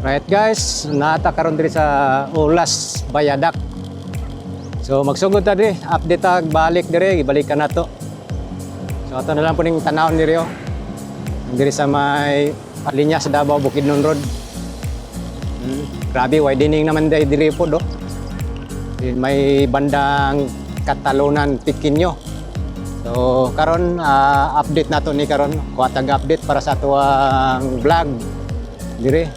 Right guys, naata karon diri sa Ulas Bayadak. So magsugod ta diri, update tag balik diri, ibalikan nato. So ato na lang po ning tanawon diri oh. Diri sa may linya sa Davao Bukidnon Road. Grabe widening naman diri po do. May bandang Katalunan Pikinyo. So karon update nato ni karon, kuhatag update para sa atuang vlog diri.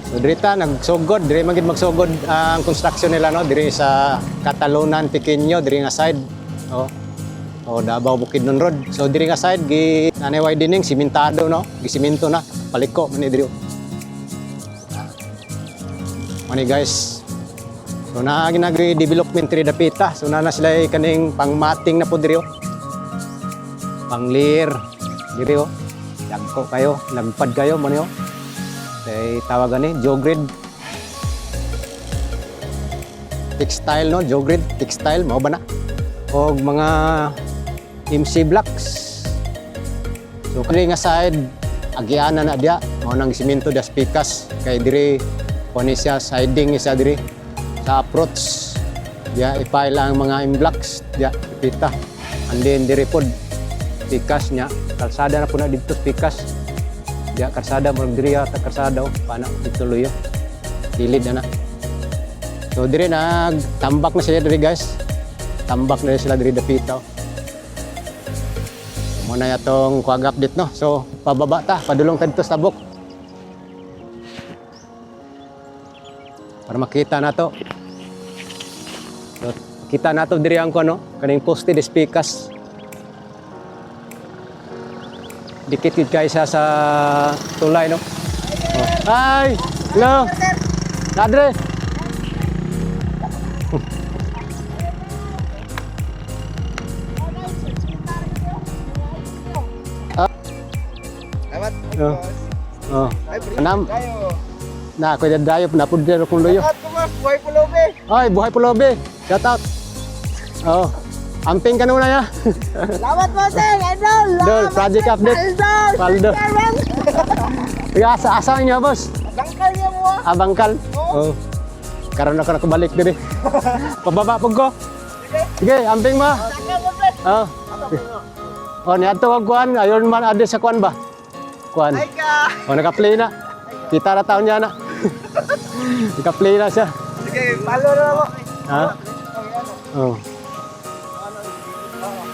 So diri ta nagsugod, diri man gid magsugod ang construction nila no diri sa Katalunan Pikinyo diri nga side. Oh, Davao Bukidnon Road. So diri nga side gi nanay widening simentado no, gisemento na, paliko man ni diri. Mani guys. So na ginagri development diri dapita. So na sila kaning pangmating na po diri. Panglir diri oh. Dagko kayo, lagpad kayo man yo. Say tawagan ni Jogrid. Textile no, Jogrid textile mao ba na? Og mga MC blocks. So kani nga side agiana na dia mao nang semento das pikas kay diri kuno siya siding isa diri sa approach. Dia ipay lang mga M blocks dia ipita. And then diri pod pikas nya kalsada na po na dito pikas. Dia karsada mo diri ta karsada pana ituloy yo. Kilid na. So diri nagtambak na sila diri guys. Tambak na sila diri dapita. Mo na yatong kuag update no. So pababa ta, padulong ta dito sa tabok. Para makita nato. So kita nato diri ang kuno, kaning poste des pikas. Dikit gid kay sa tulay no. Oh. Hi. Hello. Nadre. Oh. Anam. Na ako dayo na pud dero kung loyo. Buhay Pulobe. Ay, buhay Pulobe. Shout out. Oh. Amping kanuna ya. Salamat po sir, idol. Dol, project update. Paldo. Ya, asa niya boss? Bangkal niya mo. Abangkal. Oh. Karon ako nakabalik diri. Pababa pug ko. Sige, amping mo. Oh. Oh, niadto wag kuan, ayon man ade sa kuan ba? Kuan. Ay ka. Oh, naka-play na. Kita na taon niya na. Naka-play na siya. Sige, follow na mo. Ha? Oh.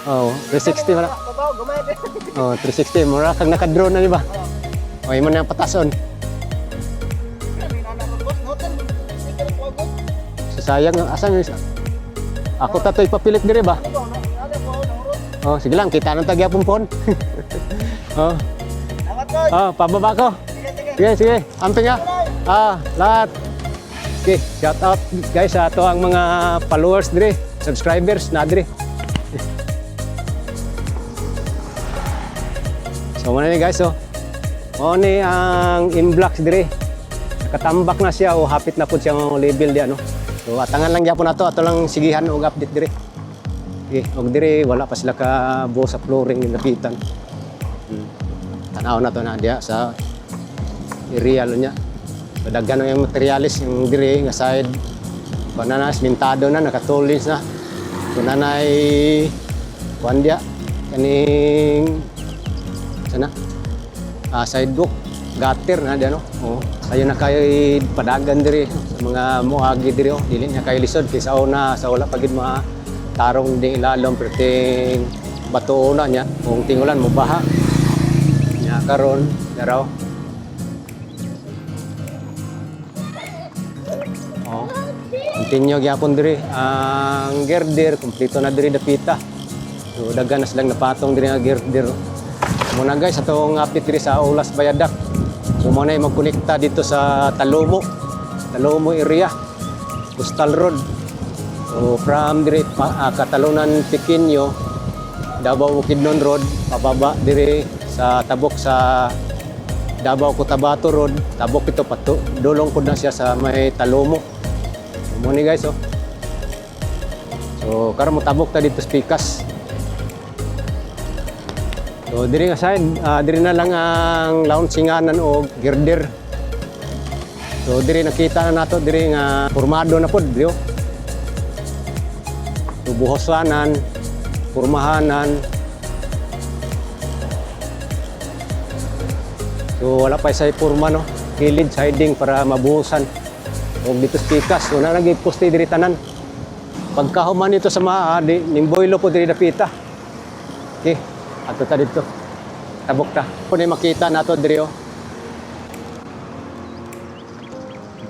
Oh, 360 mara. Babaw, gumay din. Oh, 360 mura kag naka-drone na di ba? Oh, imo na ang patason. May nana ko boss, noten. Sticker ko agad. So, sayang asa ni ako tatoy papilit diri ba? Oh, sige lang kita nang tagya pumpon. Oh. Salamat po. Oh, pababa ko. Sige, sige. Amping nga. Lahat. Okay, shout out guys sa ato ang mga followers diri, subscribers na diri. So muna ni guys oh. Mao ni ang in-blocks diri. Nakatambak na siya o hapit na pud siya ang level di ano. So atangan lang gyapon ato lang sigihan og update diri. Okay, og diri wala pa sila ka buo sa flooring ni lapitan. Tanaw na to na dia sa area niya. So daghan yung materialis yung diri nga side. Banana simentado na nakatulins na. So nanay kuan dia kaning sana sidewalk gutter na diyan no. Oh, sayo na kayo padagan diri sa mga moagi diri oh. Dili na kayo lisod kay sa una sa wala pagid mga tarong ding ilalom perting bato na nya kung tingulan mo baha. Nya karon daraw. Oh. Continue gyapon diri ang girder kumpleto na diri dapita. So daghan na silang napatong diri nga girder. Muna guys, atong update diri sa Ulas Bayadak. So muna magkonekta dito sa Talomo area, Coastal Road. So from diri Katalunan Pikinyo, Davao Bukidnon Road, pababa diri sa tabok sa Davao Cotabato Road, tabok ito pato, dulong pud na siya sa may Talomo. So muna guys oh. So karon mo tabok ta dito sa Pikas. So diri nga side, diri na lang ang launcinganan o girder. So diri nakita na nato diri nga formado na pod diri. So buhosanan, pormahanan. So wala pa say porma no. Kilid siding para mabuhusan. Og dito sa pikas, so na nagi-poste diri tanan. Pagkahuman nito sa maa, nimboylo po diri dapita. Okay, ato ta dito. Tabok ta. Kung makita nato diri oh.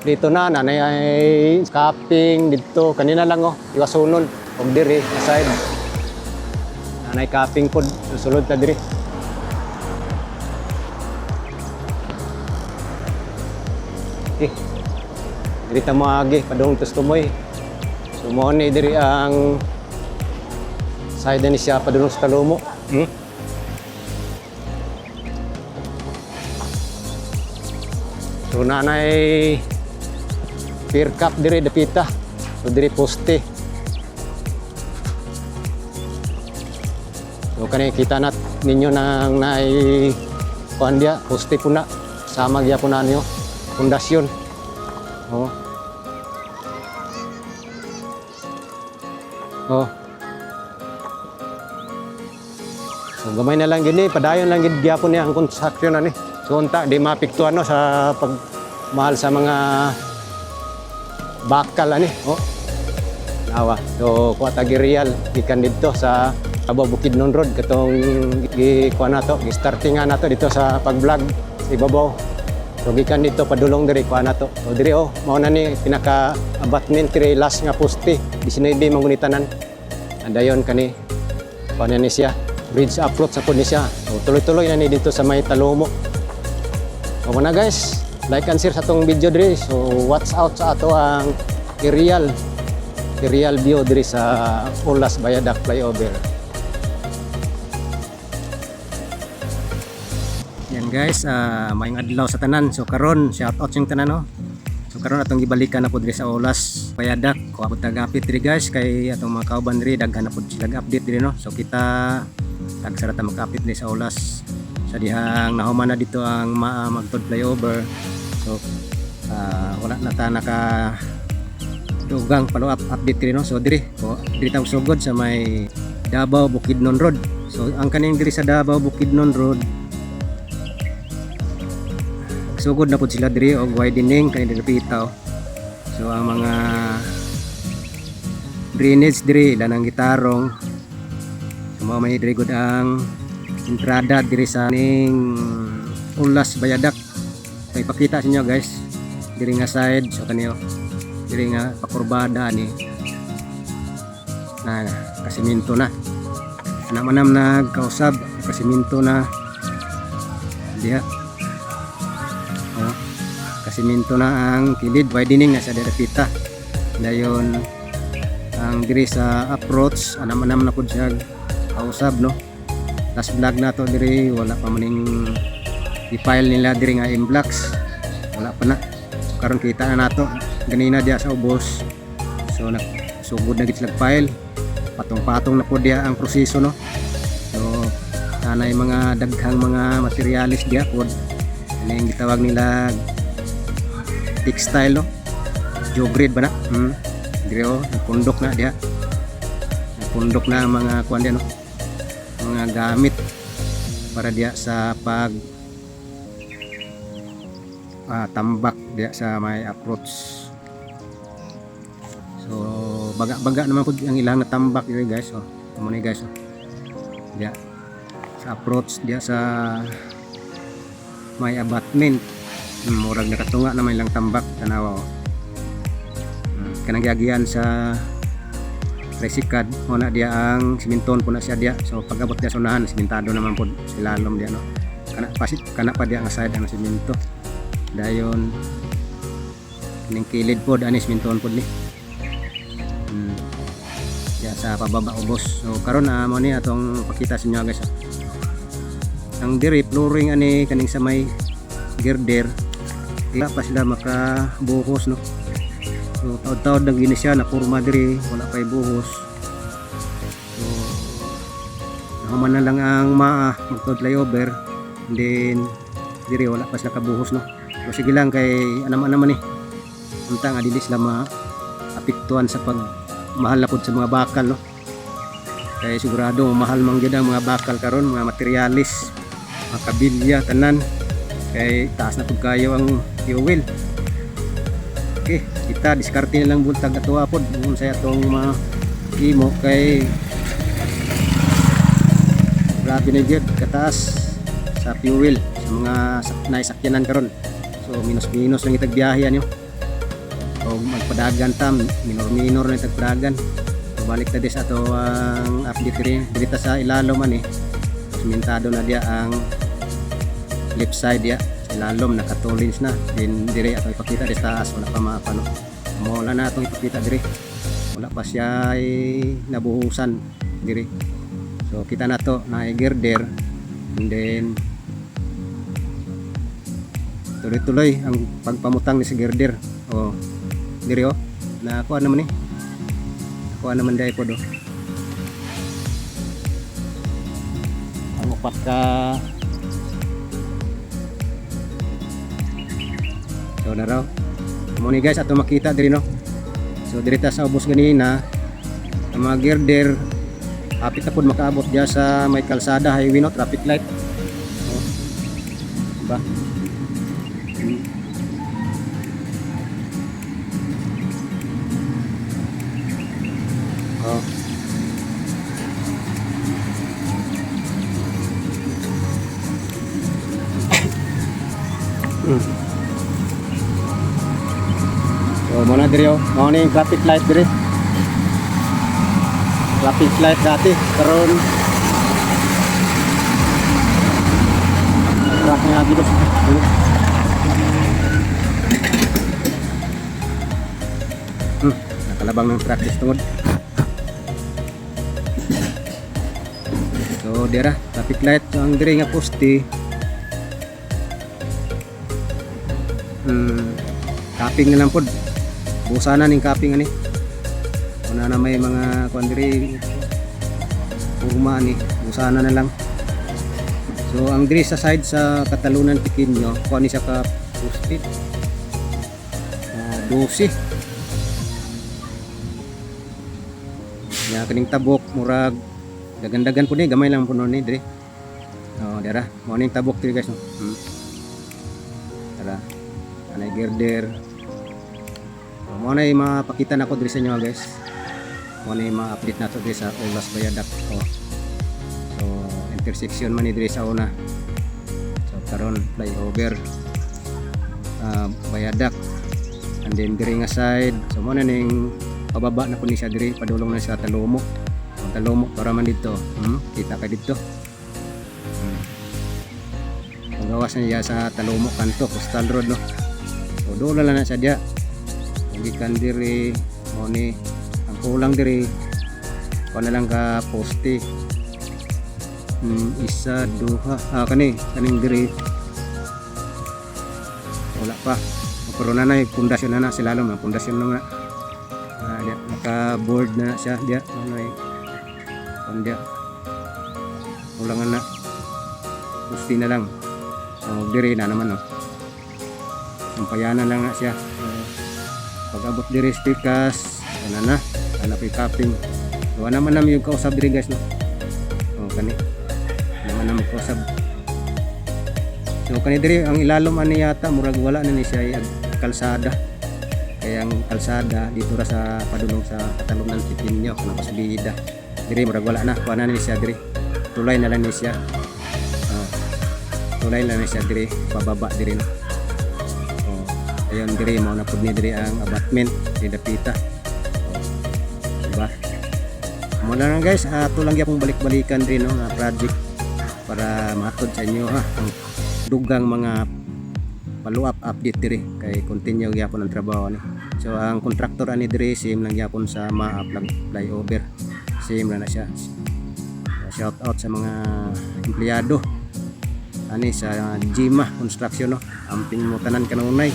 Dito na nanay ay capping dito kanina lang oh iwasunon og diri sa side nanay capping pod susulod ta diri diri ta moagi padung tus tumoy so mo ni diri ang side ni siya padung sa talumo so nanay pier cap diri dapita. So diri poste. So kani kita nat ninyo nang nai kuan dia poste puna sama gya puna niyo pundasyon. Oh. Oh. So gamay na lang gini padayon lang gid gyapon niya ang construction ani. So unta di mapiktuan no sa pagmahal sa mga bakal ani oh nawa so kuha tagi real gikan dito sa Abaw Bukidnon Road katong kuha nato gi-startingan nato dito sa pag-vlog sa ibabaw so gikan dito padulong diri kuha nato so diri oh mao na ni pinaka abutment diri last nga poste 19 mangunitanan adayon kani kuha na ni siya bridge approach sa pud ni siya so tuloy-tuloy na ni dito sa may talumo so na guys like and share sa tong video diri. So watch out sa ato ang aerial view diri sa Ulas Bayadak flyover. Yan guys, maayong adlaw sa tanan. So karon shout out yung tanan no. So karon atong gibalikan na pod diri sa Ulas Bayadak. Kuha pod tag-update diri guys kay atong mga kauban diri daghan na pod sila update diri no. So kita tagsara ta mag-update diri sa Ulas. Sa dihang nahuman na dito ang magtod flyover. So wala na ta naka dugang follow up update rin no. So diri taw sugod sa may Davao Bukidnon Road. So ang kaning diri sa Davao Bukidnon Road sugod na pud sila diri og widening kay diri pitaw. So ang mga drainage diri lanang gitarong so mao may diri gud ang entrada diri sa ning Ulas Bayadak. So ipakita sa inyo guys diri nga side so kaniyo diri nga pakurbada ni na kasiminto na manam nagkausab kasiminto na diha oh kasiminto na ang kilid widening na sa derepita dayon ang diri sa approach anam na pud siya kausab no last vlog nato diri wala pa maning i-file nila diri nga in-blocks wala pa na so, karon kita na nato ganina dia sa ubos so nagsugod na gid sila file patong-patong na po dia ang proseso no so nanay mga daghang mga materialis dia pod ano yung gitawag nila textile no geogrid ba na diri oh pundok na dia pundok na mga kuan dia no mga gamit para dia sa pag tambak dia sa may approach. So baga naman pud ang ilang natambak diri guys oh. Amo ni guys oh. Dia sa approach dia sa may abutment. Murag nakatunga na may ilang tambak tanawa oh. Kanang giagian sa resikad mo na dia ang siminton po na siya dia. So pag-abot dia sa unahan simentado naman pud silalom dia no. Kana pa dia nga side ang siminto. Dayon ning kilid pod ani siminton pod ni ya sa pababa ubos so karon mo ni atong pakita sa inyo guys ang diri flooring ani kaning sa may girder ila pa sila makabuhos no so taud-taud nang gini siya na porma diri wala pay buhos so nahuman na lang ang magtod flyover then diri wala pa sila kabuhos no so sige lang kay anam ni unta nga dili sila maapektuhan sa pagmahal na pud sa mga bakal, no. Kaya sigurado mahal man gyud ang mga bakal karon, mga materialis, mga kabilya tanan. Kay taas na pud kayo ang fuel. Okay, kita diskarte na lang buntag ato pod kung sa atong imo kay grabe na gyud kataas sa fuel sa mga naisakyanan karon. So minus-minus lang itag biyahe nyo. O magpadagan tam, minor-minor na itag padagan. So balik na sa ato ang update rin. Dito sa ilalo man simintado na dia ang left side ya. Ilalom nakatulins na. Din dire ato ipakita di taas wala pa maapano. Wala na atong ipakita dire. Wala pa siya nabuhusan dire. So kita na to na girder, and then tuloy-tuloy ang pagpamutang ni si girder. O dire na kuha naman kuha naman dahil po do ang upat ka. So na raw mo ni guys ato makita dire, no. So dirita sa ubos ganina ang mga girder apit na po makaabot dyan sa may kalsada, highway, no, traffic light. Oh. Diba? Oh. So muna diri mao ni traffic light diri. Traffic light dati karon truck nga dito. Nakalabang ng truck tungod. So dira traffic light. So ang diri nga poste capping na lang pod. Busanan ning capping ani. Una na may mga kuandiri purma ni busana na lang. So ang diri sa side sa Katalunan Pequeño kuha ni siya ka poste 12 nya kaning tabok murag dagan-dagan pud ni gamay lang pud ni diri. Dira mo ning tabok diri guys, no. Tara anay girder mo na mapakita na ko diri sa inyo guys. Muna yung ma-update na ito diri sa Ulas Bayadak. So intersection man diri sa una. So karon flyover Bayadak, and then diri nga side. So muna ning pababa na po ni siya diri, padulong na sa Talumok. So Talumok para man dito. Kita ka dito. Ang gawas niya sa Talumok kanto, Coastal Road, no. So doon na siya dia. Hindi kan diri mo ni kulang diri ko na lang ka poste isa duha kaning diri wala pa pero na pundasyon na sila lang pundasyon lang na naka board na siya dia dia kulangan na poste na lang diri na naman, no. Sampayanan lang na siya pag abot diri stikas na hanap yung capping. So naman namin yung kausap diri guys, no. Kani naman namin kausap. So kani diri ang ilalom ani yata murag wala na ni siya kalsada. Kaya ang kalsada dito ra sa padulong sa Katalunan Pequeño kana pasbida. Diri murag wala na kuha na ni siya diri. Tulay na lang ni siya. Tulay lang ni siya diri pababa diri, no. Ayun diri mao na pud ni diri ang abutment di dapita. Diba? Muna lang guys, ito lang yapong balik-balikan rin, no, na project para matod sa inyo ang dugang mga follow-up update diri kay continue yapon ang trabaho ni. So ang contractor ani diri same lang yapon sa flyover. Same lang na siya. Shout out sa mga empleyado ani sa Jima Construction, no. Amping mo tanan kanunay.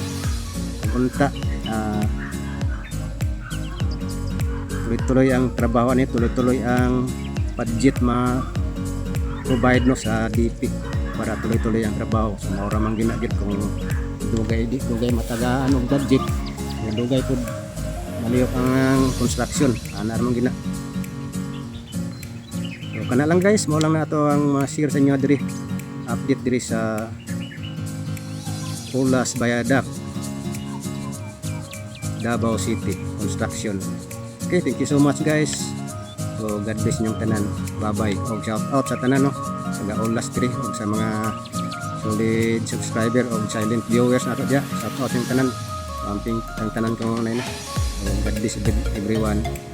Punta tuloy-tuloy ang trabaho ni, tuloy-tuloy ang budget provide, no, sa DP para tuloy-tuloy ang trabaho. So maura man ginagit kung dugay matagaan og budget dugay po maliyok ang construction ana ramon gina. So kana lang guys, mo lang na ato ang ma-share sa inyo diri update diri sa Ulas Viaduct, Davao City construction. Okay, thank you so much guys. So God bless ninyong tanan. Bye bye. Og shout out sa tanan no. Sa Ulas diri og sa mga solid subscriber o silent viewers nato dia. Shout out yung tanan. Pumping ang tanan ko na ina. So, God bless everyone.